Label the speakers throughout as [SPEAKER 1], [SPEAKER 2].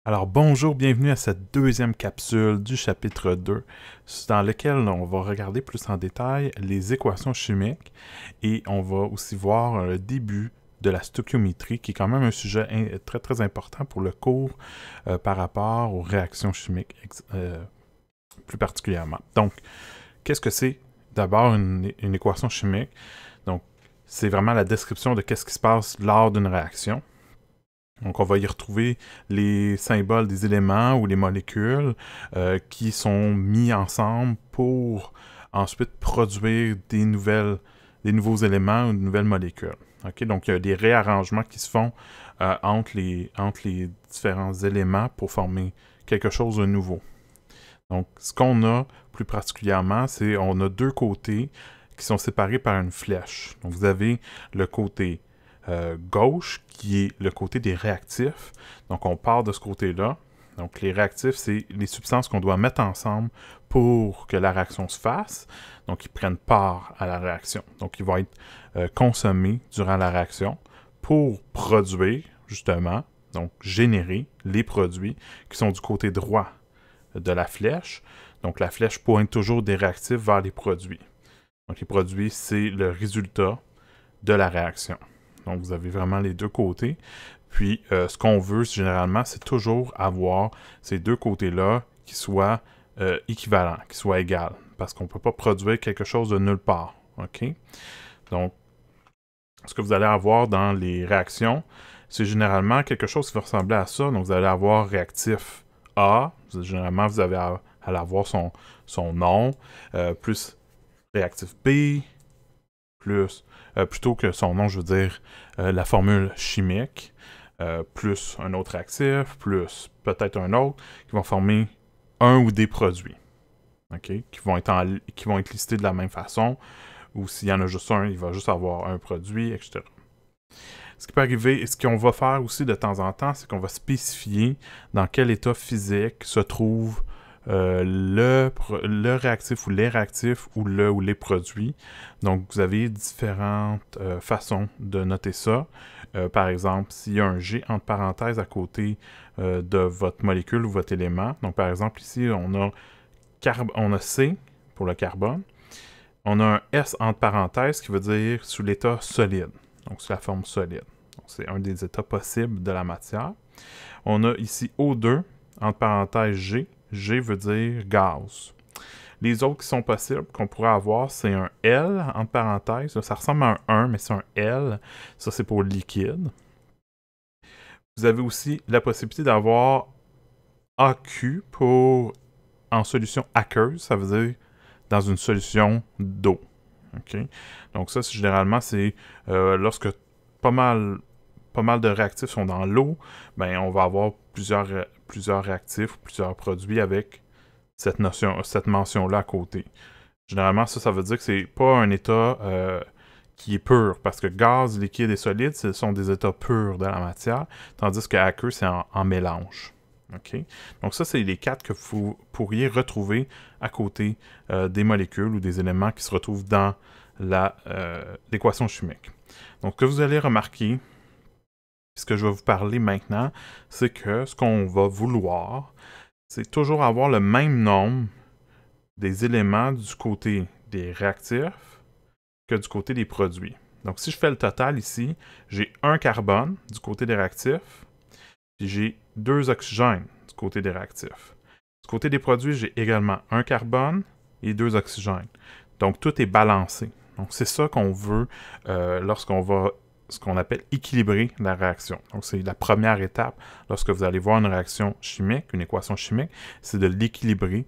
[SPEAKER 1] Alors bonjour, bienvenue à cette deuxième capsule du chapitre 2, dans lequel on va regarder plus en détail les équations chimiques et on va aussi voir le début de la stoichiométrie, qui est quand même un sujet très très important pour le cours par rapport aux réactions chimiques plus particulièrement. Donc, qu'est-ce que c'est d'abord une équation chimique? Donc, c'est vraiment la description de qu'est-ce qui se passe lors d'une réaction. Donc, on va y retrouver les symboles des éléments ou les molécules qui sont mis ensemble pour ensuite produire des nouveaux éléments ou de nouvelles molécules. Okay? Donc, il y a des réarrangements qui se font entre les différents éléments pour former quelque chose de nouveau. Donc, ce qu'on a plus particulièrement, c'est on a deux côtés qui sont séparés par une flèche. Donc, vous avez le côté gauche, qui est le côté des réactifs. Donc, on part de ce côté-là. Donc, les réactifs, c'est les substances qu'on doit mettre ensemble pour que la réaction se fasse. Donc, ils prennent part à la réaction. Donc, ils vont être consommés durant la réaction pour produire, justement, donc générer les produits qui sont du côté droit de la flèche. Donc, la flèche pointe toujours des réactifs vers les produits. Donc, les produits, c'est le résultat de la réaction. Donc, vous avez vraiment les deux côtés. Puis, ce qu'on veut, généralement, c'est toujours avoir ces deux côtés-là qui soient équivalents, qui soient égaux. Parce qu'on ne peut pas produire quelque chose de nulle part. OK? Donc, ce que vous allez avoir dans les réactions, c'est généralement quelque chose qui va ressembler à ça. Donc, vous allez avoir réactif A. Généralement, vous allez avoir son nom, plus réactif B, plus, plutôt que son nom, je veux dire la formule chimique, plus un autre réactif, plus peut-être un autre, qui vont former un ou des produits, okay? qui vont être listés de la même façon, ou s'il y en a juste un, il va juste avoir un produit, etc. Ce qui peut arriver, et ce qu'on va faire aussi de temps en temps, c'est qu'on va spécifier dans quel état physique se trouve le réactif ou les réactifs ou le ou les produits. Donc, vous avez différentes façons de noter ça. Par exemple, s'il y a un G entre parenthèses à côté de votre molécule ou votre élément. Donc, par exemple, ici, on a C pour le carbone. On a un S entre parenthèses qui veut dire sous l'état solide. Donc, sous la forme solide. C'est un des états possibles de la matière. On a ici O2 entre parenthèses G. G veut dire gaz. Les autres qui sont possibles qu'on pourrait avoir, c'est un L entre parenthèses. Ça ressemble à un 1, mais c'est un L. Ça, c'est pour liquide. Vous avez aussi la possibilité d'avoir AQ pour en solution aqueuse. Ça veut dire dans une solution d'eau. Okay? Donc ça, généralement, c'est lorsque pas mal de réactifs sont dans l'eau, ben on va avoir plusieurs réactifs, plusieurs produits avec cette mention-là à côté. Généralement, ça veut dire que c'est pas un état qui est pur, parce que gaz, liquide et solide, ce sont des états purs de la matière, tandis que aqueux, c'est en mélange. Okay? Donc ça, c'est les quatre que vous pourriez retrouver à côté des molécules ou des éléments qui se retrouvent dans l'équation chimique. Donc, ce que vous allez remarquer, ce que je vais vous parler maintenant, c'est que ce qu'on va vouloir, c'est toujours avoir le même nombre des éléments du côté des réactifs que du côté des produits. Donc, si je fais le total ici, j'ai un carbone du côté des réactifs, puis j'ai 2 oxygènes du côté des réactifs. Du côté des produits, j'ai également un carbone et 2 oxygènes. Donc, tout est balancé. Donc, c'est ça qu'on veut lorsqu'on va ce qu'on appelle équilibrer la réaction. Donc, c'est la première étape lorsque vous allez voir une réaction chimique, une équation chimique, c'est de l'équilibrer,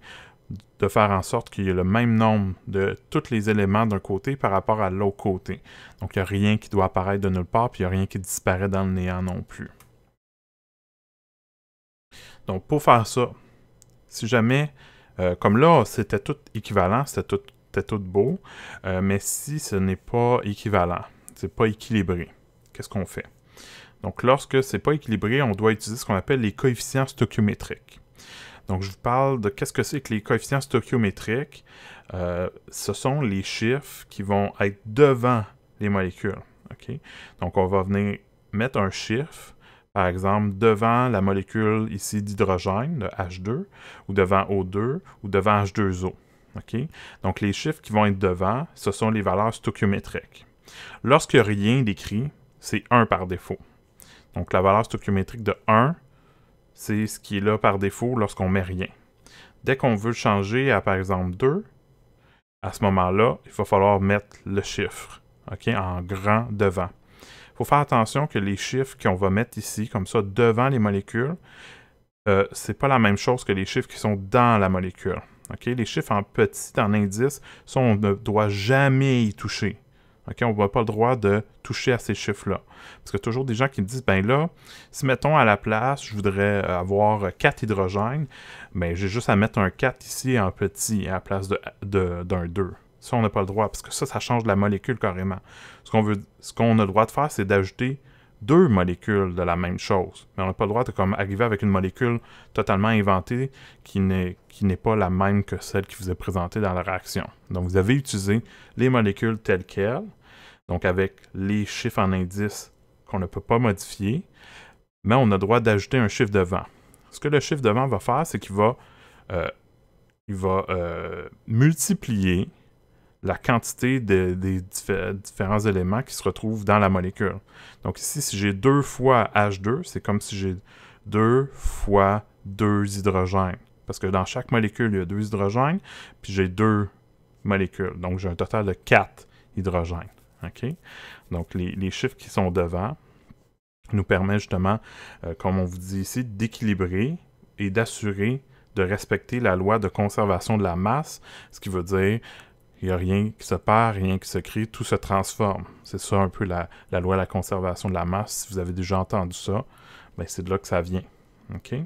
[SPEAKER 1] de faire en sorte qu'il y ait le même nombre de tous les éléments d'un côté par rapport à l'autre côté. Donc, il n'y a rien qui doit apparaître de nulle part, puis il n'y a rien qui disparaît dans le néant non plus. Donc, pour faire ça, si jamais, comme là, c'était tout équivalent, c'était tout beau, mais si ce n'est pas équivalent, c'est pas équilibré, qu'est-ce qu'on fait? Donc, lorsque c'est pas équilibré, on doit utiliser ce qu'on appelle les coefficients stoichiométriques. Donc, je vous parle de qu'est-ce que c'est que les coefficients stoichiométriques. Ce sont les chiffres qui vont être devant les molécules. Okay? Donc, on va venir mettre un chiffre Par exemple, devant la molécule ici d'hydrogène, le H2, ou devant O2, ou devant H2O. Okay? Donc, les chiffres qui vont être devant, ce sont les valeurs stoichiométriques. Lorsqu'il n'y a rien d'écrit, c'est 1 par défaut. Donc, la valeur stoichiométrique de 1, c'est ce qui est là par défaut lorsqu'on ne met rien. Dès qu'on veut le changer à, par exemple, 2, à ce moment-là, il va falloir mettre le chiffre, okay, en grand devant. Il faut faire attention que les chiffres qu'on va mettre ici, comme ça, devant les molécules, c'est pas la même chose que les chiffres qui sont dans la molécule. Okay? Les chiffres en petit, en indice, ça, on ne doit jamais y toucher. Okay? On n'a pas le droit de toucher à ces chiffres-là. Parce qu'il y a toujours des gens qui me disent, ben là, si mettons à la place, je voudrais avoir 4 hydrogènes, ben j'ai juste à mettre un 4 ici en petit à la place d'un 2. Ça, on n'a pas le droit, parce que ça change la molécule carrément. Ce qu'on a le droit de faire, c'est d'ajouter 2 molécules de la même chose. Mais on n'a pas le droit de arriver avec une molécule totalement inventée qui n'est pas la même que celle qui vous est présentée dans la réaction. Donc, vous avez utilisé les molécules telles quelles, donc avec les chiffres en indice qu'on ne peut pas modifier, mais on a le droit d'ajouter un chiffre devant. Ce que le chiffre devant va faire, c'est qu'il va multiplier la quantité des différents éléments qui se retrouvent dans la molécule. Donc ici, si j'ai 2 fois H2, c'est comme si j'ai 2 fois 2 hydrogènes. Parce que dans chaque molécule, il y a 2 hydrogènes, puis j'ai 2 molécules. Donc j'ai un total de 4 hydrogènes. Okay? Donc les chiffres qui sont devant nous permettent justement, comme on vous dit ici, d'équilibrer et d'assurer de respecter la loi de conservation de la masse, ce qui veut dire il n'y a rien qui se perd, rien qui se crée, tout se transforme. C'est ça un peu la loi de la conservation de la masse. Si vous avez déjà entendu ça, ben c'est de là que ça vient. Okay?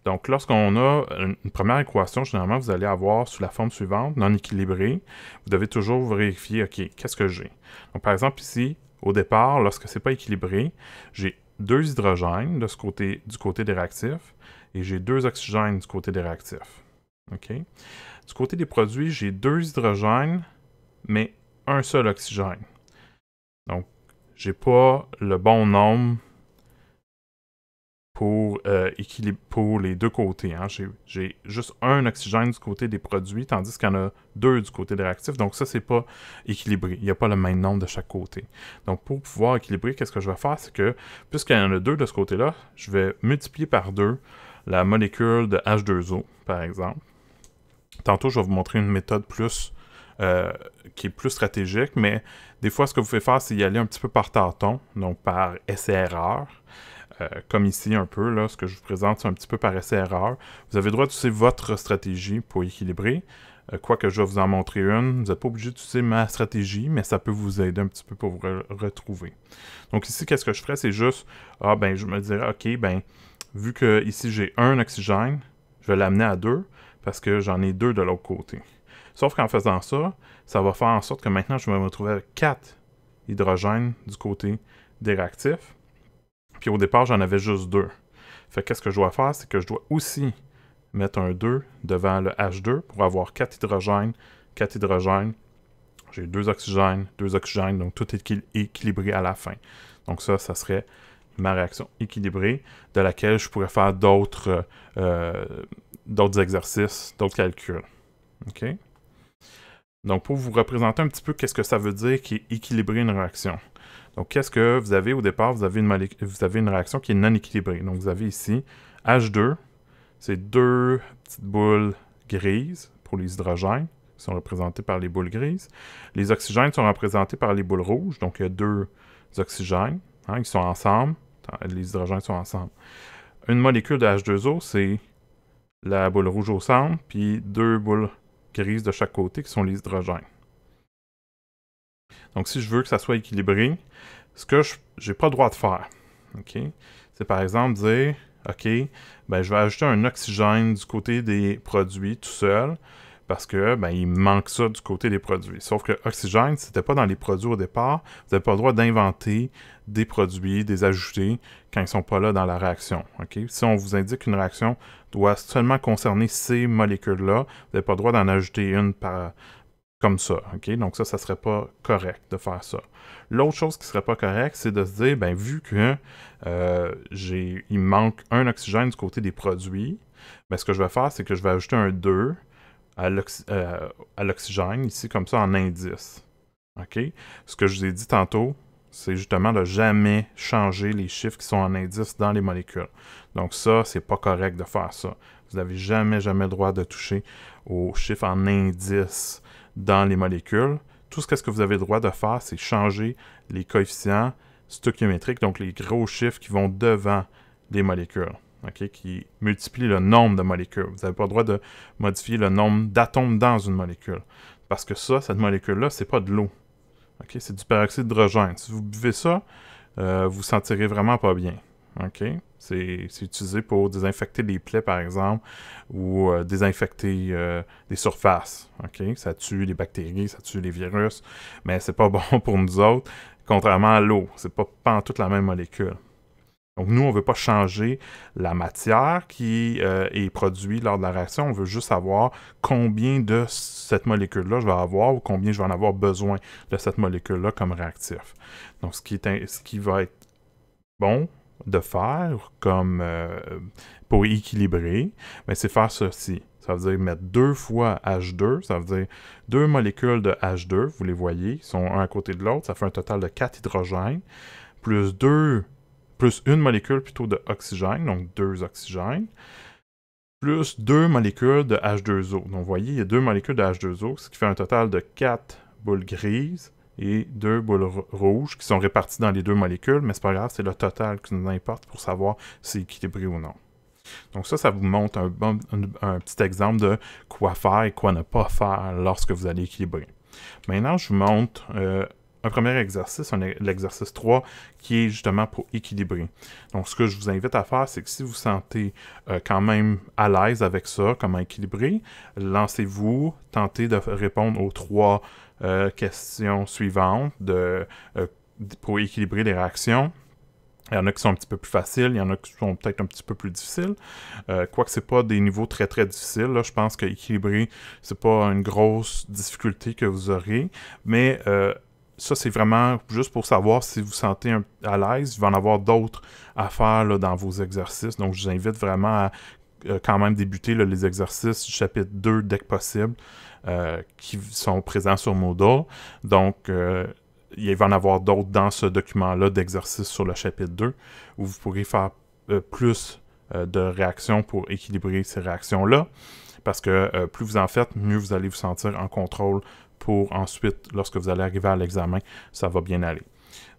[SPEAKER 1] Donc, lorsqu'on a une première équation, généralement, vous allez avoir sous la forme suivante, non équilibrée. Vous devez toujours vérifier, OK, qu'est-ce que j'ai? Donc, par exemple, ici, au départ, lorsque ce n'est pas équilibré, j'ai 2 hydrogènes du côté des réactifs et j'ai 2 oxygènes du côté des réactifs. OK? Du côté des produits, j'ai 2 hydrogènes, mais un seul oxygène. Donc, j'ai pas le bon nombre pour les deux côtés. Hein. J'ai juste un oxygène du côté des produits, tandis qu'il y en a 2 du côté des réactifs. Donc ça, c'est pas équilibré. Il n'y a pas le même nombre de chaque côté. Donc pour pouvoir équilibrer, qu'est-ce que je vais faire? C'est que, puisqu'il y en a 2 de ce côté-là, je vais multiplier par 2 la molécule de H2O, par exemple. Tantôt, je vais vous montrer une méthode qui est plus stratégique, mais des fois, ce que vous pouvez faire, c'est y aller un petit peu par tâton, donc par essai-erreur. Comme ici un peu, là, ce que je vous présente, c'est un petit peu par essai-erreur. Vous avez le droit d'utiliser votre stratégie pour équilibrer. Quoique je vais vous en montrer une, vous n'êtes pas obligé d'utiliser ma stratégie, mais ça peut vous aider un petit peu pour vous retrouver. Donc ici, qu'est-ce que je ferais? C'est juste, je me dirais, OK, vu que ici j'ai un oxygène, je vais l'amener à 2 parce que j'en ai 2 de l'autre côté. Sauf qu'en faisant ça, ça va faire en sorte que maintenant, je vais me retrouver avec 4 hydrogènes du côté des réactifs. Puis au départ, j'en avais juste 2. Fait qu'est-ce que je dois faire? C'est que je dois aussi mettre un 2 devant le H2 pour avoir 4 hydrogènes. 4 hydrogènes. J'ai 2 oxygènes, donc tout est équilibré à la fin. Donc ça serait ma réaction équilibrée, de laquelle je pourrais faire d'autres exercices, d'autres calculs. OK? Donc, pour vous représenter un petit peu qu'est-ce que ça veut dire qui est équilibrer une réaction. Donc, qu'est-ce que vous avez au départ? Vous avez une réaction qui est non équilibrée. Donc, vous avez ici H2, c'est 2 petites boules grises pour les hydrogènes, qui sont représentés par les boules grises. Les oxygènes sont représentés par les boules rouges, donc il y a 2 oxygènes, hein, ils sont ensemble, les hydrogènes sont ensemble. Une molécule de H2O, c'est la boule rouge au centre, puis 2 boules grises de chaque côté qui sont les hydrogènes. Donc, si je veux que ça soit équilibré, ce que je n'ai pas le droit de faire, okay, c'est par exemple dire, OK, je vais ajouter un oxygène du côté des produits tout seul, parce que il manque ça du côté des produits. Sauf que l'oxygène, si c'était pas dans les produits au départ, vous n'avez pas le droit d'inventer des produits, des ajouter quand ils ne sont pas là dans la réaction. Okay? Si on vous indique qu'une réaction doit seulement concerner ces molécules-là, vous n'avez pas le droit d'en ajouter une comme ça, OK? Donc ça serait pas correct de faire ça. L'autre chose qui serait pas correct, c'est de se dire, ben vu que il me manque un oxygène du côté des produits, ben ce que je vais faire, c'est que je vais ajouter un 2 à l'oxygène, ici, comme ça, en indice. OK? Ce que je vous ai dit tantôt, c'est justement de jamais changer les chiffres qui sont en indice dans les molécules. Donc ça, c'est pas correct de faire ça. Vous n'avez jamais le droit de toucher aux chiffres en indice dans les molécules. Tout ce que vous avez le droit de faire, c'est changer les coefficients stoichiométriques, donc les gros chiffres qui vont devant les molécules, okay, qui multiplient le nombre de molécules. Vous n'avez pas le droit de modifier le nombre d'atomes dans une molécule. Parce que ça, cette molécule-là, c'est pas de l'eau. Okay, c'est du peroxyde d'hydrogène. Si vous buvez ça, vous sentirez vraiment pas bien. Okay? C'est utilisé pour désinfecter les plaies, par exemple, ou désinfecter des surfaces. Okay? Ça tue les bactéries, ça tue les virus, mais c'est pas bon pour nous autres, contrairement à l'eau. C'est pas toute la même molécule. Donc nous, on ne veut pas changer la matière qui est produite lors de la réaction, on veut juste savoir combien de cette molécule-là je vais avoir ou combien je vais en avoir besoin de cette molécule-là comme réactif. Donc ce qui va être bon de faire comme pour équilibrer, c'est faire ceci. Ça veut dire mettre 2 fois H2, ça veut dire 2 molécules de H2, vous les voyez, ils sont un à côté de l'autre, ça fait un total de 4 hydrogènes, plus une molécule plutôt de oxygène, donc 2 oxygènes, plus 2 molécules de H2O. Donc vous voyez, il y a 2 molécules de H2O, ce qui fait un total de 4 boules grises et 2 boules rouges qui sont réparties dans les 2 molécules, mais c'est pas grave, c'est le total qui nous importe pour savoir si c'est équilibré ou non. Donc ça vous montre un petit exemple de quoi faire et quoi ne pas faire lorsque vous allez équilibrer. Maintenant, je vous montre un premier exercice, l'exercice 3, qui est justement pour équilibrer. Donc, ce que je vous invite à faire, c'est que si vous vous sentez quand même à l'aise avec ça, comment équilibrer, lancez-vous, tentez de répondre aux 3 questions suivantes pour équilibrer les réactions. Il y en a qui sont un petit peu plus faciles, il y en a qui sont peut-être un petit peu plus difficiles. Quoique c'est pas des niveaux très très difficiles, là, je pense qu'équilibrer, c'est pas une grosse difficulté que vous aurez, mais ça, c'est vraiment juste pour savoir si vous vous sentez à l'aise. Il va en avoir d'autres à faire là, dans vos exercices. Donc, je vous invite vraiment à quand même débuter là, les exercices du chapitre 2 dès que possible qui sont présents sur Moodle. Donc, il va en avoir d'autres dans ce document-là d'exercices sur le chapitre 2 où vous pourrez faire plus de réactions pour équilibrer ces réactions-là. Parce que plus vous en faites, mieux vous allez vous sentir en contrôle pour ensuite, lorsque vous allez arriver à l'examen, ça va bien aller.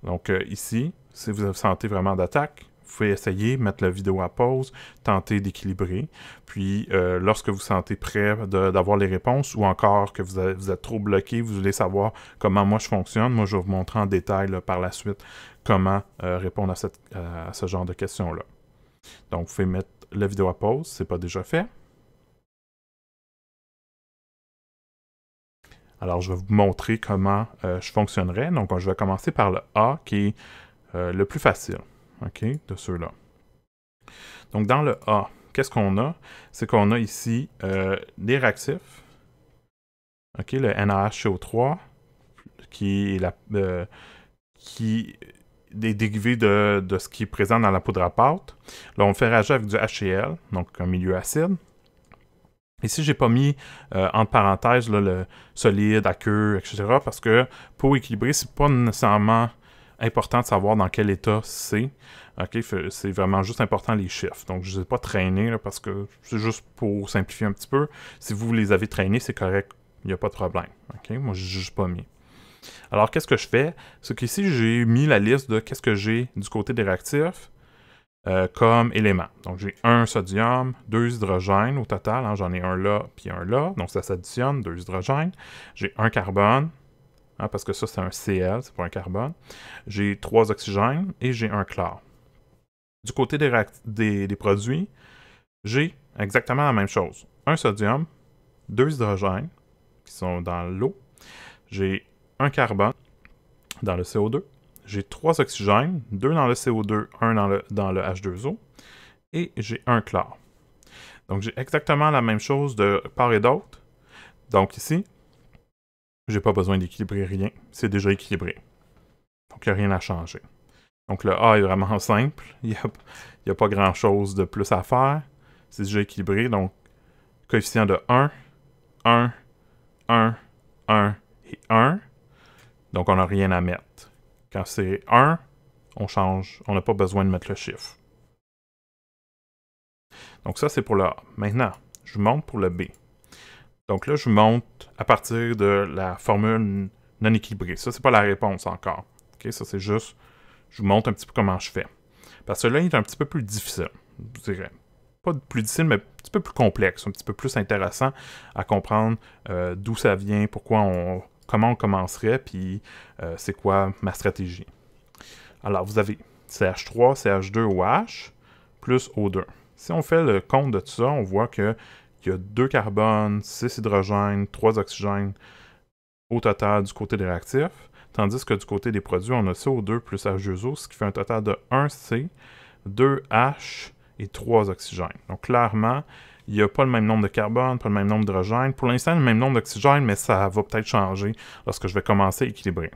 [SPEAKER 1] Donc ici, si vous vous sentez vraiment d'attaque, vous pouvez essayer, mettre la vidéo à pause, tenter d'équilibrer. Puis lorsque vous sentez prêt d'avoir les réponses ou encore que vous êtes trop bloqué, vous voulez savoir comment moi je fonctionne, moi je vais vous montrer en détail là, par la suite comment répondre à ce genre de questions-là. Donc vous pouvez mettre la vidéo à pause, si ce n'est pas déjà fait. Alors, je vais vous montrer comment je fonctionnerai. Donc, je vais commencer par le A, qui est le plus facile, OK, de ceux-là. Donc, dans le A, qu'est-ce qu'on a? C'est qu'on a ici des réactifs, OK, le NaHCO3, qui est des dérivés de ce qui est présent dans la poudre à pâte. Là, on le fait réagir avec du HCl, donc un milieu acide. Ici, j'ai pas mis entre parenthèses là, le solide, aqueux, etc. parce que pour équilibrer, c'est pas nécessairement important de savoir dans quel état c'est. Okay? C'est vraiment juste important les chiffres. Donc, je ne les ai pas traînés là, parce que c'est juste pour simplifier un petit peu. Si vous les avez traînés, c'est correct. Il n'y a pas de problème. Okay? Moi, je n'ai juste pas mis. Alors, qu'est-ce que je fais? C'est qu'ici, j'ai mis la liste de qu'est-ce que j'ai du côté des réactifs. Comme éléments. Donc, j'ai un sodium, 2 hydrogènes au total. Hein, j'en ai un là, puis un là. Donc, ça s'additionne, 2 hydrogènes. J'ai un carbone, hein, parce que ça, c'est un Cl, c'est pas un carbone. J'ai 3 oxygènes et j'ai un chlore. Du côté des produits, j'ai exactement la même chose. Un sodium, 2 hydrogènes, qui sont dans l'eau. J'ai un carbone dans le CO2. J'ai 3 oxygènes, 2 dans le CO2, 1 dans le H2O, et j'ai un chlore. Donc, j'ai exactement la même chose de part et d'autre. Donc, ici, j'ai pas besoin d'équilibrer rien. C'est déjà équilibré. Donc, il n'y a rien à changer. Donc, le A est vraiment simple. Il n'y a pas grand-chose de plus à faire. C'est déjà équilibré. Donc, coefficient de 1, 1, 1, 1 et 1. Donc, on n'a rien à mettre. Quand c'est 1, on change. On n'a pas besoin de mettre le chiffre. Donc, ça, c'est pour le A. Maintenant, je vous montre pour le B. Donc là, je vous montre à partir de la formule non équilibrée. Ça, c'est pas la réponse encore. Okay? Ça, c'est juste, je vous montre un petit peu comment je fais. Parce que là, il est un petit peu plus difficile, je dirais. Pas plus difficile, mais un petit peu plus complexe, un petit peu plus intéressant à comprendre d'où ça vient, comment on commencerait, puis c'est quoi ma stratégie. Alors, vous avez CH3, CH2 OH, plus O2. Si on fait le compte de tout ça, on voit que il y a 2 carbones, 6 hydrogènes, 3 oxygènes au total du côté des réactifs, tandis que du côté des produits, on a CO2 plus H2O, ce qui fait un total de 1C, 2H et 3 oxygènes. Donc clairement, il n'y a pas le même nombre de carbone, pas le même nombre d'hydrogène. Pour l'instant, le même nombre d'oxygène, mais ça va peut-être changer lorsque je vais commencer à équilibrer.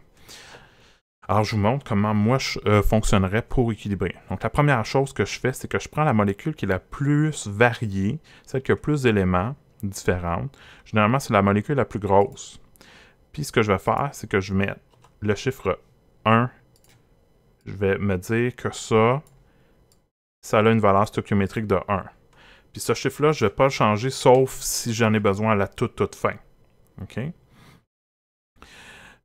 [SPEAKER 1] Alors, je vous montre comment moi je fonctionnerais pour équilibrer. Donc, la première chose que je fais, c'est que je prends la molécule qui est la plus variée, celle qui a plus d'éléments différents. Généralement, c'est la molécule la plus grosse. Puis, ce que je vais faire, c'est que je vais mettre le chiffre 1. Je vais me dire que ça a une valeur stoichiométrique de 1. Puis, ce chiffre-là, je ne vais pas le changer, sauf si j'en ai besoin à la toute fin. OK?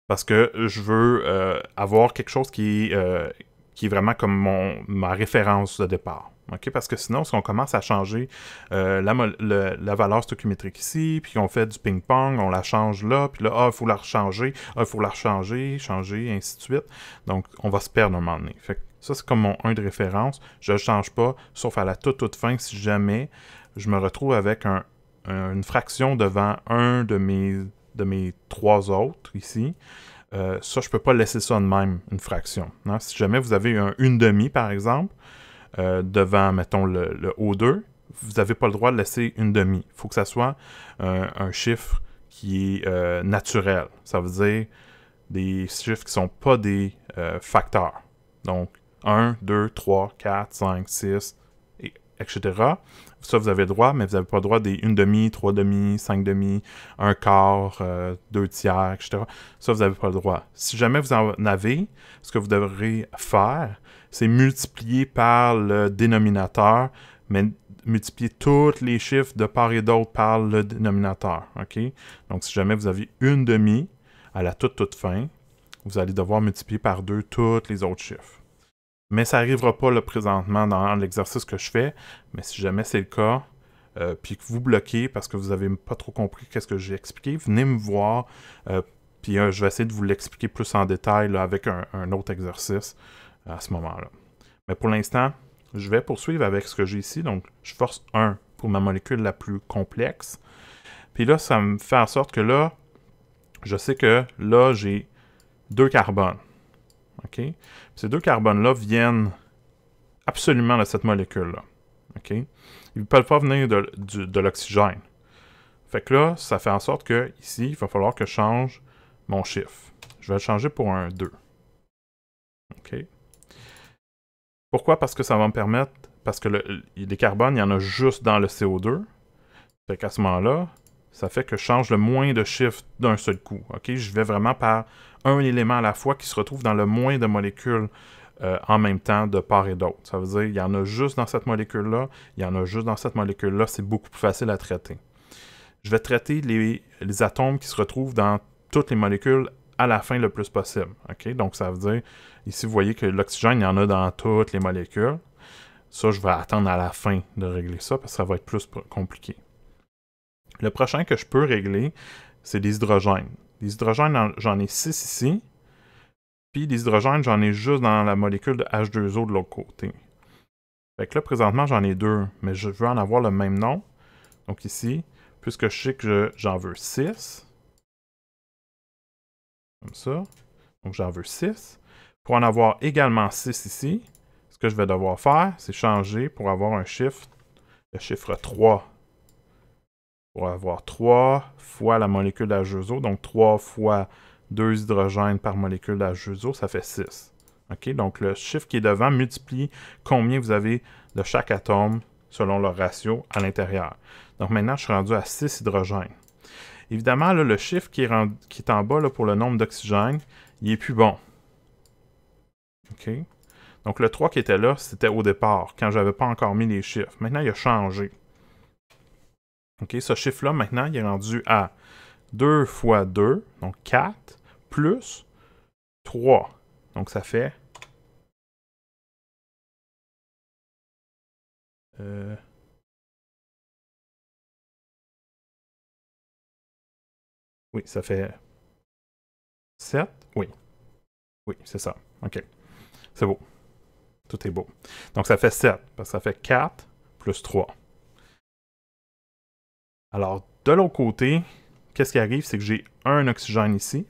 [SPEAKER 1] Parce que je veux avoir quelque chose qui est vraiment comme ma référence de départ. Okay? Parce que sinon, si on commence à changer la valeur stoichiométrique ici, puis on fait du ping-pong, on la change là, puis là, il faut la rechanger, il faut la rechanger, changer, ainsi de suite. Donc, on va se perdre à un moment donné. Fait que ça, c'est comme mon 1 de référence. Je ne change pas, sauf à la toute fin, si jamais je me retrouve avec une fraction devant un de mes 3 autres ici. Ça, je ne peux pas laisser ça de même, une fraction. Hein? Si jamais vous avez une demi, par exemple, devant, mettons, le O2, vous n'avez pas le droit de laisser une demi. Il faut que ça soit un chiffre qui est naturel. Ça veut dire des chiffres qui ne sont pas des facteurs. Donc, 1, 2, 3, 4, 5, 6, etc. Ça, vous avez le droit, mais vous n'avez pas le droit des 1 demi, 3 demi, 5 demi, 1 quart, 2 tiers, etc. Ça, vous n'avez pas le droit. Si jamais vous en avez, ce que vous devrez faire, c'est multiplier par le dénominateur, mais multiplier tous les chiffres de part et d'autre par le dénominateur. OK? Donc, si jamais vous avez 1 demi à la toute fin, vous allez devoir multiplier par 2 tous les autres chiffres. Mais ça n'arrivera pas là, présentement dans l'exercice que je fais. Mais si jamais c'est le cas, puis que vous bloquez parce que vous n'avez pas trop compris qu'est-ce que j'ai expliqué, venez me voir. Puis je vais essayer de vous l'expliquer plus en détail là, avec un autre exercice à ce moment-là. Mais pour l'instant, je vais poursuivre avec ce que j'ai ici. Donc, je force 1 pour ma molécule la plus complexe. Puis là, ça me fait en sorte que là, je sais que là, j'ai 2 carbones. OK? Ces 2 carbones-là viennent absolument de cette molécule-là. OK? Ils ne peuvent pas venir de l'oxygène. Fait que là, ça fait en sorte que ici, il va falloir que je change mon chiffre. Je vais le changer pour un 2. OK? Pourquoi? Parce que ça va me permettre... Parce que les carbones, il y en a juste dans le CO2. Fait qu'à ce moment-là, ça fait que je change le moins de chiffres d'un seul coup. OK? Je vais vraiment par un élément à la fois qui se retrouve dans le moins de molécules en même temps de part et d'autre. Ça veut dire qu'il y en a juste dans cette molécule-là, il y en a juste dans cette molécule-là, c'est beaucoup plus facile à traiter. Je vais traiter les atomes qui se retrouvent dans toutes les molécules à la fin le plus possible. Okay? Donc ça veut dire, ici vous voyez que l'oxygène, il y en a dans toutes les molécules. Ça, je vais attendre à la fin de régler ça parce que ça va être plus compliqué. Le prochain que je peux régler, c'est les hydrogènes. Les hydrogènes, j'en ai 6 ici. Puis les hydrogènes, j'en ai juste dans la molécule de H2O de l'autre côté. Fait que là, présentement, j'en ai 2, mais je veux en avoir le même nom. Donc ici, puisque je sais que j'en veux 6. Comme ça. Donc j'en veux 6. Pour en avoir également 6 ici, ce que je vais devoir faire, c'est changer pour avoir un chiffre, le chiffre 3. pour avoir 3 fois la molécule d'H2O, donc 3 fois 2 hydrogènes par molécule d'H2O, ça fait 6. OK? Donc, le chiffre qui est devant multiplie combien vous avez de chaque atome selon leur ratio à l'intérieur. Donc, maintenant, je suis rendu à 6 hydrogènes. Évidemment, là, le chiffre qui est en bas là, pour le nombre d'oxygène, il est plus bon. OK? Donc, le 3 qui était là, c'était au départ, quand je n'avais pas encore mis les chiffres. Maintenant, il a changé. OK? Ce chiffre-là, maintenant, il est rendu à 2 fois 2, donc 4, plus 3. Donc, ça fait... Oui, ça fait 7. Oui. Oui, c'est ça. OK. C'est beau. Tout est beau. Donc, ça fait 7, parce que ça fait 4 plus 3. Alors, de l'autre côté, qu'est-ce qui arrive? C'est que j'ai un oxygène ici.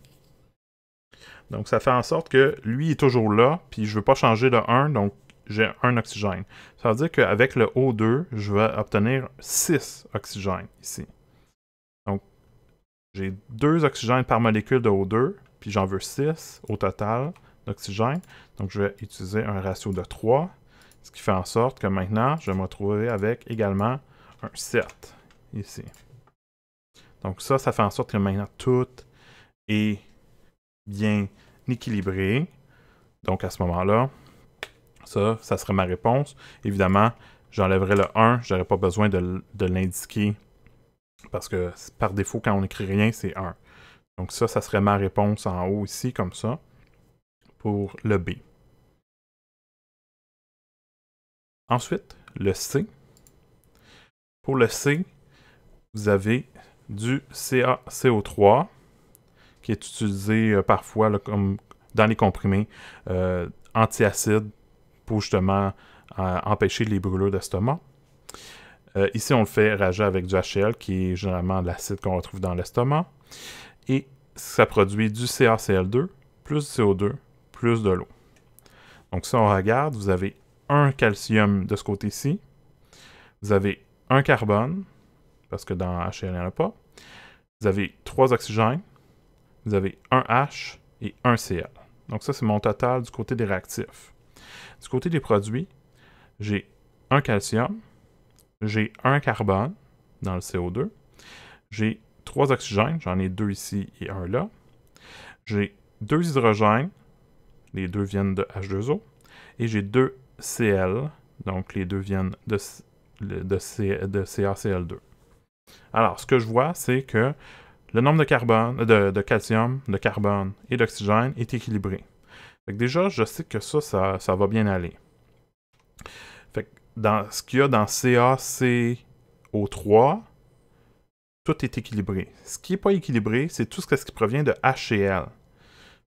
[SPEAKER 1] Donc, ça fait en sorte que lui est toujours là, puis je ne veux pas changer de 1, donc j'ai un oxygène. Ça veut dire qu'avec le O2, je vais obtenir 6 oxygènes ici. Donc, j'ai 2 oxygènes par molécule de O2, puis j'en veux 6 au total d'oxygène. Donc, je vais utiliser un ratio de 3, ce qui fait en sorte que maintenant, je vais me retrouver avec également un 7 ici. Donc, ça fait en sorte que maintenant, tout est bien équilibré. Donc, à ce moment-là, ça serait ma réponse. Évidemment, j'enlèverais le 1. Je n'aurais pas besoin de l'indiquer parce que par défaut, quand on n'écrit rien, c'est 1. Donc, ça serait ma réponse en haut ici, comme ça, pour le B. Ensuite, le C. Pour le C, vous avez du CaCO3 qui est utilisé parfois là, comme dans les comprimés antiacides pour justement empêcher les brûlures d'estomac. Ici, on le fait réagir avec du HCl, qui est généralement l'acide qu'on retrouve dans l'estomac. Et ça produit du CaCl2, plus du CO2, plus de l'eau. Donc, si on regarde, vous avez un calcium de ce côté-ci. Vous avez un carbone, parce que dans HCl, il n'y en a pas. Vous avez 3 oxygènes. Vous avez un H et un Cl. Donc, ça, c'est mon total du côté des réactifs. Du côté des produits, j'ai un calcium, j'ai un carbone dans le CO2, j'ai 3 oxygènes, j'en ai 2 ici et un là, j'ai 2 hydrogènes, les 2 viennent de H2O, et j'ai 2 Cl, donc les 2 viennent de CaCl2. Alors, ce que je vois, c'est que le nombre de calcium, de carbone et d'oxygène est équilibré. Fait que déjà, je sais que ça va bien aller. Fait que dans ce qu'il y a dans CaCO3, tout est équilibré. Ce qui n'est pas équilibré, c'est tout ce qui provient de HCl.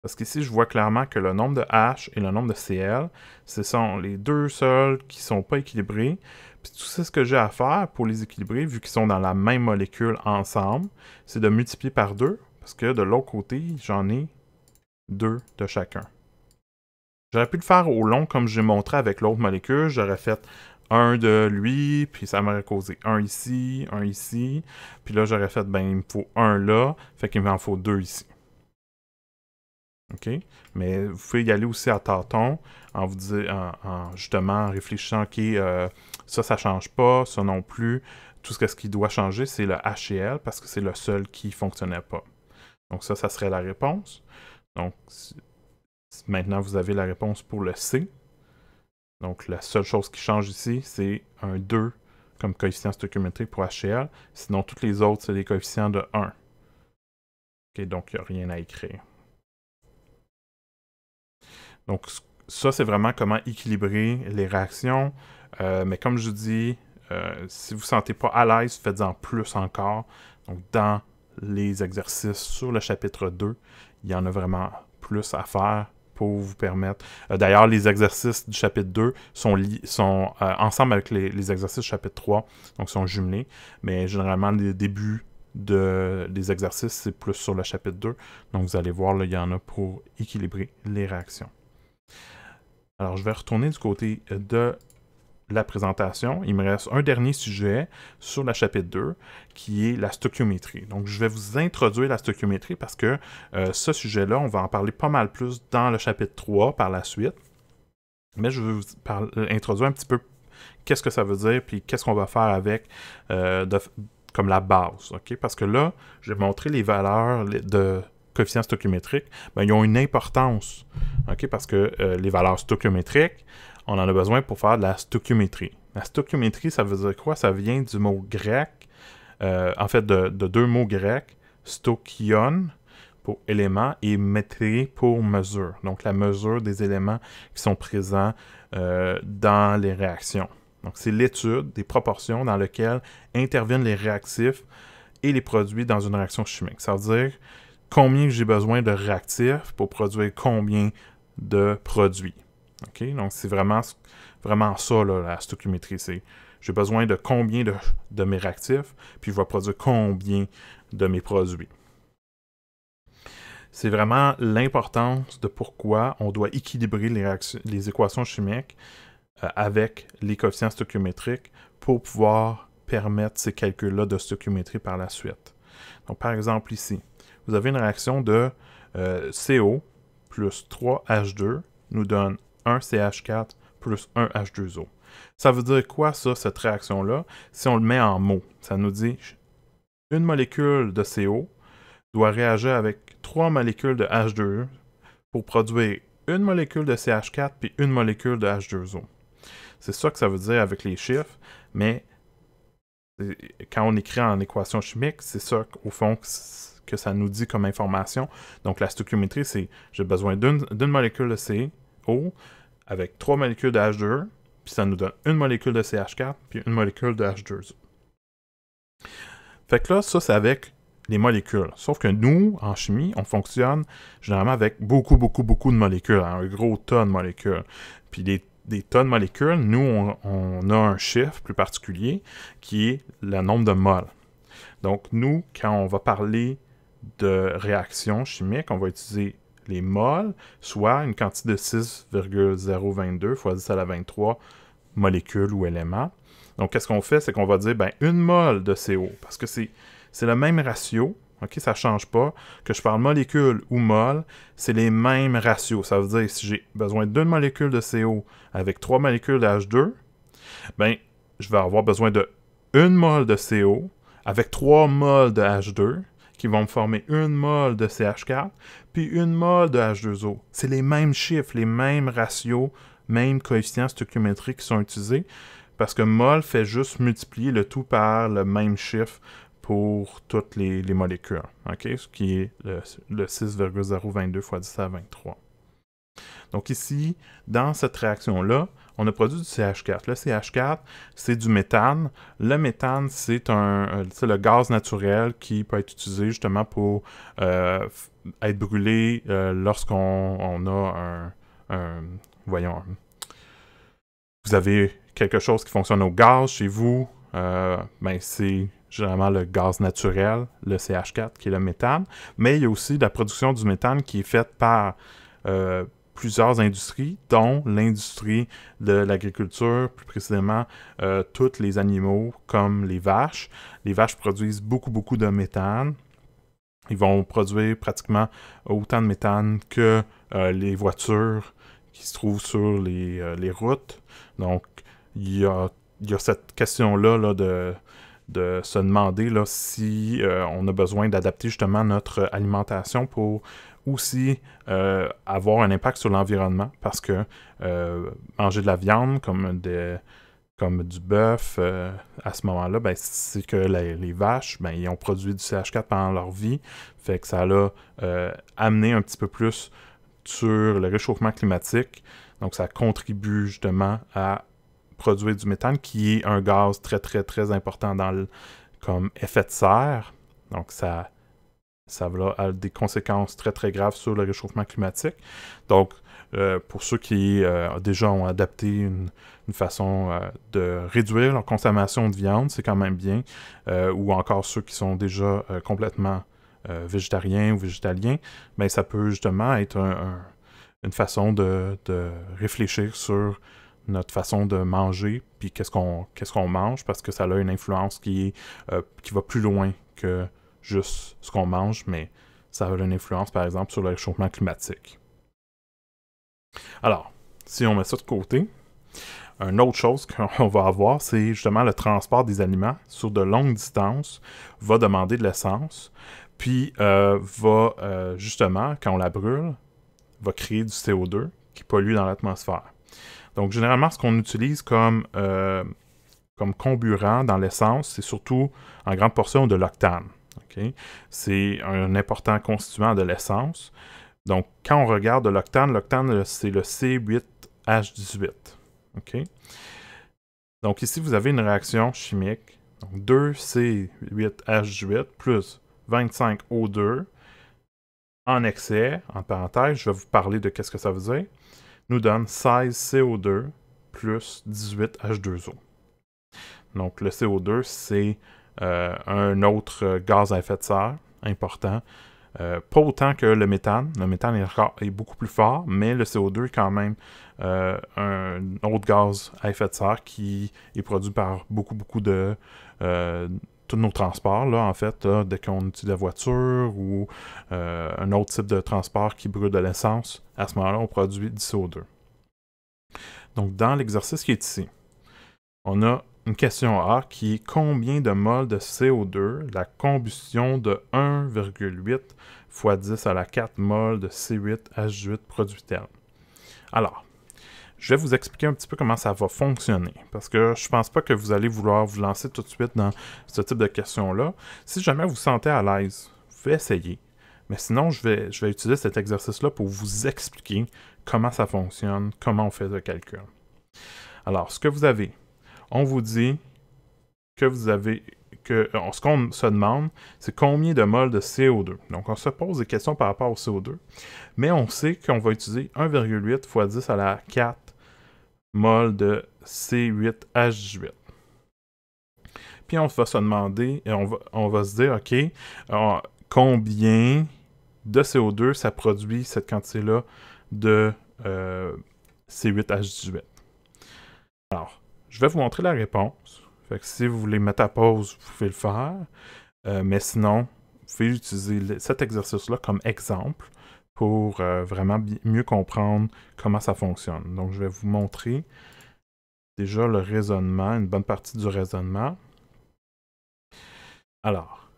[SPEAKER 1] Parce qu'ici, je vois clairement que le nombre de H et le nombre de Cl, ce sont les deux seuls qui ne sont pas équilibrés. Puis tout ce que j'ai à faire pour les équilibrer, vu qu'ils sont dans la même molécule ensemble, c'est de multiplier par 2, parce que de l'autre côté, j'en ai 2 de chacun. J'aurais pu le faire au long comme j'ai montré avec l'autre molécule. J'aurais fait un de lui, puis ça m'aurait causé un ici. Puis là, j'aurais fait, ben, il me faut un là, fait qu'il m'en faut 2 ici. OK? Mais vous pouvez y aller aussi à tâtons, en justement réfléchissant, OK, ça change pas, ça non plus. Tout ce qui doit changer, c'est le HCl, parce que c'est le seul qui ne fonctionnait pas. Donc ça serait la réponse. Donc, maintenant, vous avez la réponse pour le C. Donc, la seule chose qui change ici, c'est un 2 comme coefficient stoichiométrique pour HCl. Sinon, toutes les autres, c'est des coefficients de 1. OK, donc il n'y a rien à écrire. Donc, ça, c'est vraiment comment équilibrer les réactions. Mais comme je vous dis, si vous ne vous sentez pas à l'aise, faites-en plus encore. Donc, dans les exercices sur le chapitre 2, il y en a vraiment plus à faire pour vous permettre. D'ailleurs, les exercices du chapitre 2 sont ensemble avec les exercices du chapitre 3, donc sont jumelés. Mais généralement, les débuts des exercices, c'est plus sur le chapitre 2. Donc, vous allez voir, là, il y en a pour équilibrer les réactions. Alors, je vais retourner du côté de la présentation. Il me reste un dernier sujet sur le chapitre 2, qui est la stoichiométrie. Donc, je vais vous introduire la stoichiométrie parce que ce sujet-là, on va en parler pas mal plus dans le chapitre 3 par la suite. Mais je vais vous introduire un petit peu qu'est-ce que ça veut dire, puis qu'est-ce qu'on va faire avec comme la base, OK? Parce que là, je vais montrer les valeurs de coefficients stoichiométriques. Ben, ils ont une importance, OK? Parce que les valeurs stoichiométriques, on en a besoin pour faire de la stoichiométrie. La stoichiométrie, ça veut dire quoi? Ça vient du mot grec, en fait de deux mots grecs, stoichion pour élément et métré pour mesure. Donc, la mesure des éléments qui sont présents dans les réactions. Donc, c'est l'étude des proportions dans lesquelles interviennent les réactifs et les produits dans une réaction chimique. Ça veut dire combien j'ai besoin de réactifs pour produire combien de produits. Okay? Donc, c'est vraiment ça, là, la stoichiométrie. C'est j'ai besoin de combien de mes réactifs, puis je vais produire combien de mes produits. C'est vraiment l'importance de pourquoi on doit équilibrer les équations chimiques avec les coefficients stoichiométriques pour pouvoir permettre ces calculs-là de stoichiométrie par la suite. Donc, par exemple, ici, vous avez une réaction de CO plus 3H2 nous donne 1 CH4 plus 1 H2O. Ça veut dire quoi, ça, cette réaction-là? Si on le met en mots, ça nous dit une molécule de CO doit réagir avec 3 molécules de H2E pour produire une molécule de CH4 puis une molécule de H2O. C'est ça que ça veut dire avec les chiffres, mais quand on écrit en équation chimique, c'est ça, au fond, que ça nous dit comme information. Donc, la stoichiométrie, c'est j'ai besoin d'une molécule de CO avec 3 molécules de H2E, puis ça nous donne une molécule de CH4 puis une molécule de H2O. Fait que là, ça, c'est avec les molécules. Sauf que nous, en chimie, on fonctionne généralement avec beaucoup de molécules, hein, un gros tas de molécules. Puis des tas de molécules, nous, on a un chiffre plus particulier qui est le nombre de moles. Donc, nous, quand on va parler de réaction chimique, on va utiliser les moles, soit une quantité de 6,022 fois 10 à la 23 molécules ou éléments. Donc, qu'est-ce qu'on fait? C'est qu'on va dire, ben, une mole de CO, parce que c'est le même ratio, ok, ça ne change pas. Que je parle molécule ou mol, c'est les mêmes ratios. Ça veut dire si j'ai besoin d'une molécule de CO avec 3 molécules de H2, ben, je vais avoir besoin de une mole de CO avec 3 moles de H2 qui vont me former une mole de CH4 puis une mole de H2O. C'est les mêmes chiffres, les mêmes ratios, mêmes coefficients stoichiométriques qui sont utilisés parce que mol fait juste multiplier le tout par le même chiffre pour toutes les molécules, okay? Ce qui est le 6,022 fois 10 à la 23. Donc ici, dans cette réaction-là, on a produit du CH4. Le CH4, c'est du méthane. Le méthane, c'est le gaz naturel qui peut être utilisé justement pour être brûlé lorsqu'on a voyons, vous avez quelque chose qui fonctionne au gaz chez vous, ben c'est généralement le gaz naturel, le CH4, qui est le méthane. Mais il y a aussi la production du méthane qui est faite par plusieurs industries, dont l'industrie de l'agriculture, plus précisément tous les animaux comme les vaches. Les vaches produisent beaucoup de méthane. Ils vont produire pratiquement autant de méthane que les voitures qui se trouvent sur les routes. Donc, il y a cette question-là là, de se demander là, si on a besoin d'adapter justement notre alimentation pour aussi avoir un impact sur l'environnement, parce que manger de la viande comme du bœuf, à ce moment-là, ben, c'est que les vaches, ben, ils ont produit du CH4 pendant leur vie, fait que ça l'a amené un petit peu plus sur le réchauffement climatique, donc ça contribue justement à produire du méthane, qui est un gaz très important comme effet de serre. Donc, ça a des conséquences très graves sur le réchauffement climatique. Donc, pour ceux qui déjà ont adapté une façon de réduire leur consommation de viande, c'est quand même bien. Ou encore ceux qui sont déjà complètement végétariens ou végétaliens, ben, ça peut justement être une façon de réfléchir sur notre façon de manger, puis qu'est-ce qu'on mange, parce que ça a une influence qui va plus loin que juste ce qu'on mange, mais ça a une influence, par exemple, sur le réchauffement climatique. Alors, si on met ça de côté, une autre chose qu'on va avoir, c'est justement le transport des aliments sur de longues distances va demander de l'essence, puis justement, quand on la brûle, va créer du CO2 qui pollue dans l'atmosphère. Donc, généralement, ce qu'on utilise comme comburant dans l'essence, c'est surtout en grande portion de l'octane. Okay? C'est un important constituant de l'essence. Donc, quand on regarde de l'octane, c'est le C8H18. Okay? Donc, ici, vous avez une réaction chimique. Donc, 2C8H18 plus 25O2 en excès, en parenthèse, je vais vous parler de qu'est-ce que ça veut dire, nous donne 16CO2 plus 18H2O. Donc, le CO2, c'est un autre gaz à effet de serre important. Pas autant que le méthane. Le méthane est beaucoup plus fort, mais le CO2 est quand même un autre gaz à effet de serre qui est produit par beaucoup de tous nos transports, là, en fait, là, dès qu'on utilise la voiture ou un autre type de transport qui brûle de l'essence, à ce moment-là, on produit du CO2. Donc, dans l'exercice qui est ici, on a une question A qui est combien de moles de CO2 la combustion de 1,8 fois 10 à la 4 moles de C8H18 produit-elle? Alors, je vais vous expliquer un petit peu comment ça va fonctionner, parce que je ne pense pas que vous allez vouloir vous lancer tout de suite dans ce type de questions-là. Si jamais vous vous sentez à l'aise, vous pouvez essayer. Mais sinon, je vais utiliser cet exercice-là pour vous expliquer comment ça fonctionne, comment on fait le calcul. Alors, ce que vous avez, on vous dit que ce qu'on se demande, c'est combien de moles de CO2. Donc, on se pose des questions par rapport au CO2, mais on sait qu'on va utiliser 1,8 fois 10 à la 4 moles de C8H18. Puis on va se demander, et on va se dire, OK, combien de CO2 ça produit cette quantité-là de C8H18. Alors, je vais vous montrer la réponse. Fait que si vous voulez mettre à pause, vous pouvez le faire. Mais sinon, vous pouvez utiliser cet exercice-là comme exemple pour vraiment mieux comprendre comment ça fonctionne. Donc, je vais vous montrer déjà le raisonnement, une bonne partie du raisonnement. Alors,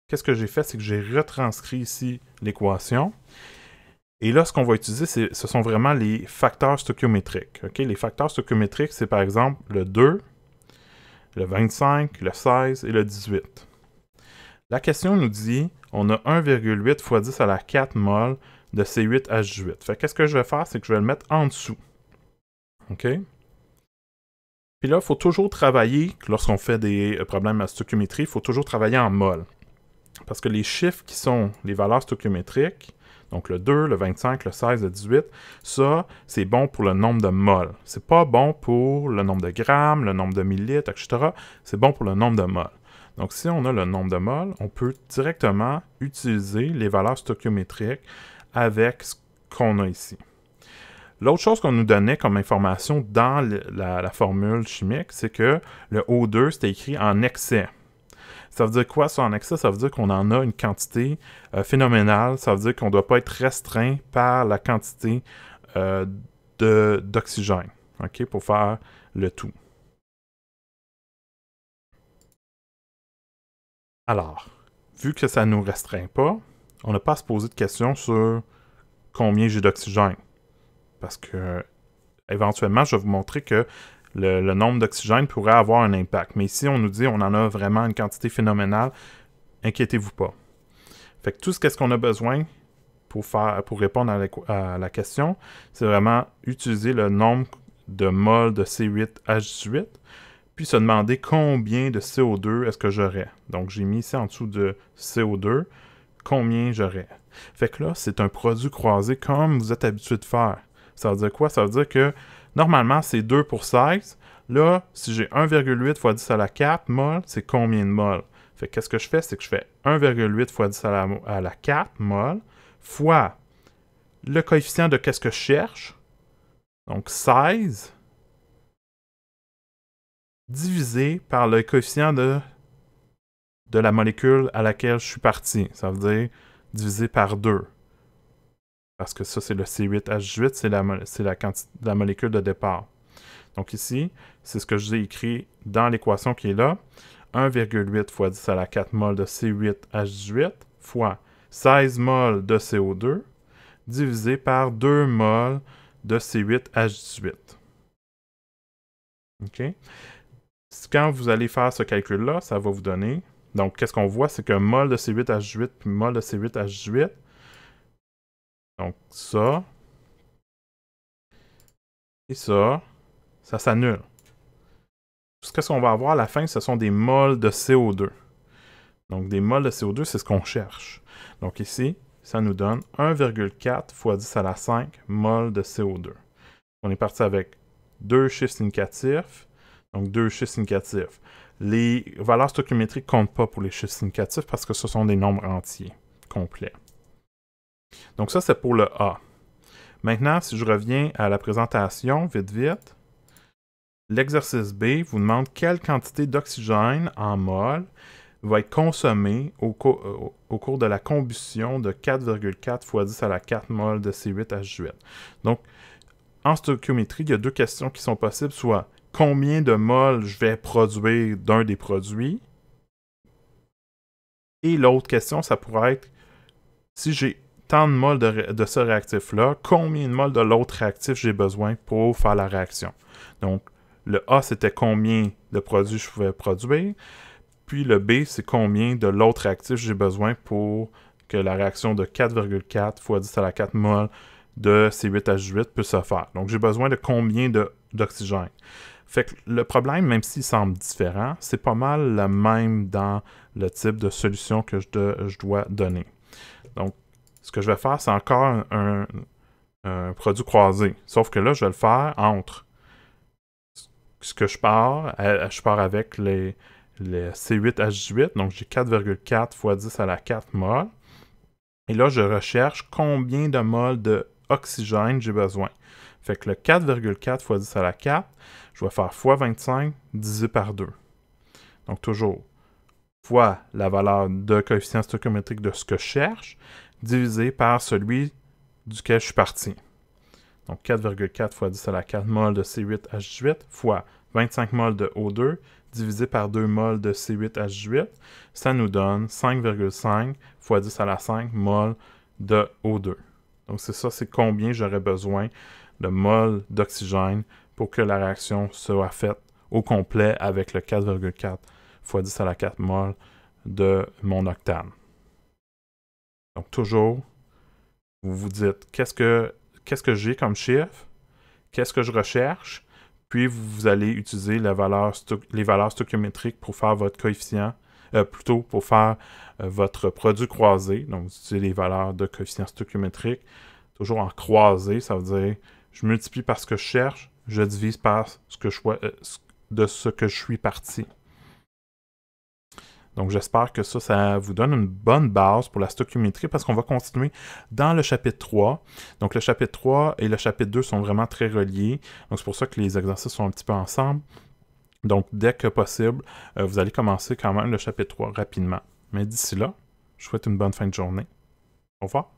[SPEAKER 1] qu'est-ce que j'ai fait? C'est que j'ai retranscrit ici l'équation. Et là, ce qu'on va utiliser, ce sont vraiment les facteurs stoichiométriques. Okay? Les facteurs stoichiométriques, c'est par exemple le 2, le 25, le 16 et le 18. La question nous dit, on a 1,8 fois 10 à la 4 mol de C8H18. Fait qu'est-ce que je vais faire, c'est que je vais le mettre en dessous. OK? Puis là, il faut toujours travailler, lorsqu'on fait des problèmes à stoichiométrie, il faut toujours travailler en mol. Parce que les chiffres qui sont les valeurs stoichiométriques, donc le 2, le 25, le 16, le 18, ça, c'est bon pour le nombre de moles. C'est pas bon pour le nombre de grammes, le nombre de millilitres, etc. C'est bon pour le nombre de moles. Donc, si on a le nombre de moles, on peut directement utiliser les valeurs stoichiométriques avec ce qu'on a ici. L'autre chose qu'on nous donnait comme information dans la formule chimique, c'est que le O2, c'était écrit en excès. Ça veut dire quoi, ça, en excès? Ça veut dire qu'on en a une quantité phénoménale. Ça veut dire qu'on ne doit pas être restreint par la quantité d'oxygène, okay, pour faire le tout. Alors, vu que ça ne nous restreint pas, on n'a pas à se poser de questions sur combien j'ai d'oxygène. Parce que, éventuellement, je vais vous montrer que le nombre d'oxygène pourrait avoir un impact. Mais ici, on nous dit qu'on en a vraiment une quantité phénoménale. Inquiétez-vous pas. Fait que tout ce qu'on a besoin pour répondre à la question, c'est vraiment utiliser le nombre de moles de C8H18, puis se demander combien de CO2 est-ce que j'aurais. Donc, j'ai mis ici en dessous de CO2, combien j'aurais. Fait que là, c'est un produit croisé comme vous êtes habitué de faire. Ça veut dire quoi? Ça veut dire que, normalement, c'est 2 pour 16. Là, si j'ai 1,8 fois 10 à la 4 mol, c'est combien de mol? Fait que qu'est-ce que je fais? C'est que je fais 1,8 fois 10 à la 4 mol fois le coefficient de qu'est-ce que je cherche. Donc 16 divisé par le coefficient de la molécule à laquelle je suis parti. Ça veut dire divisé par 2. Parce que ça, c'est le C8H8, c'est la molécule de départ. Donc ici, c'est ce que je vous ai écrit dans l'équation qui est là. 1,8 fois 10 à la 4 mol de C8H18 fois 16 mol de CO2 divisé par 2 mol de C8H18. OK? Quand vous allez faire ce calcul-là, ça va vous donner... Donc, qu'est-ce qu'on voit? C'est qu'un mol de C8H18 puis mol de C8H18. Donc, ça et ça s'annule. Tout ce qu'on va avoir à la fin, ce sont des mols de CO2. Donc, des mols de CO2, c'est ce qu'on cherche. Donc, ici, ça nous donne 1,4 fois 10 à la 5 mol de CO2. On est parti avec 2 chiffres significatifs. Donc, 2 chiffres significatifs. Les valeurs stoichiométriques ne comptent pas pour les chiffres significatifs parce que ce sont des nombres entiers complets. Donc, ça, c'est pour le A. Maintenant, si je reviens à la présentation, vite, l'exercice B vous demande quelle quantité d'oxygène en mol va être consommée au cours de la combustion de 4,4 fois 10 à la 4 mol de C8H8. Donc, en stoichiométrie, il y a deux questions qui sont possibles, soit combien de moles je vais produire d'un des produits, et l'autre question, ça pourrait être, si j'ai tant de moles de ce réactif-là, combien de moles de l'autre réactif j'ai besoin pour faire la réaction. Donc, le A, c'était combien de produits je pouvais produire, puis le B, c'est combien de l'autre réactif j'ai besoin pour que la réaction de 4,4 fois 10 à la 4 mol de C8H8 puisse se faire. Donc, j'ai besoin de combien d'oxygène. Fait que le problème, même s'il semble différent, c'est pas mal le même dans le type de solution que je dois donner. Donc, ce que je vais faire, c'est encore un produit croisé. Sauf que là, je vais le faire entre ce que je pars avec les C8H18, donc j'ai 4,4 fois 10 à la 4 mol. Et là, je recherche combien de moles d'oxygène j'ai besoin. Fait que le 4,4 fois 10 à la 4, je vais faire fois 25 divisé par 2. Donc toujours, fois la valeur de coefficient stoichiométrique de ce que je cherche, divisé par celui duquel je suis parti. Donc 4,4 fois 10 à la 4 mol de C8H18 fois 25 mol de O2 divisé par 2 mol de C8H8, ça nous donne 5,5 fois 10 à la 5 mol de O2. Donc c'est ça, c'est combien j'aurais besoin de mol d'oxygène pour que la réaction soit faite au complet avec le 4,4 fois 10 à la 4 mol de mon octane. Donc toujours, vous vous dites qu'est-ce que j'ai comme chiffre, qu'est-ce que je recherche, puis vous allez utiliser les valeurs stoichiométriques pour faire votre coefficient, plutôt pour faire votre produit croisé. Donc, vous utilisez les valeurs de coefficient stoichiométrique, toujours en croisé, ça veut dire je multiplie par ce que je cherche, je divise par ce que je suis parti. Donc, j'espère que ça vous donne une bonne base pour la stoichiométrie parce qu'on va continuer dans le chapitre 3. Donc, le chapitre 3 et le chapitre 2 sont vraiment très reliés. Donc, c'est pour ça que les exercices sont un petit peu ensemble. Donc, dès que possible, vous allez commencer quand même le chapitre 3 rapidement. Mais d'ici là, je vous souhaite une bonne fin de journée. Au revoir.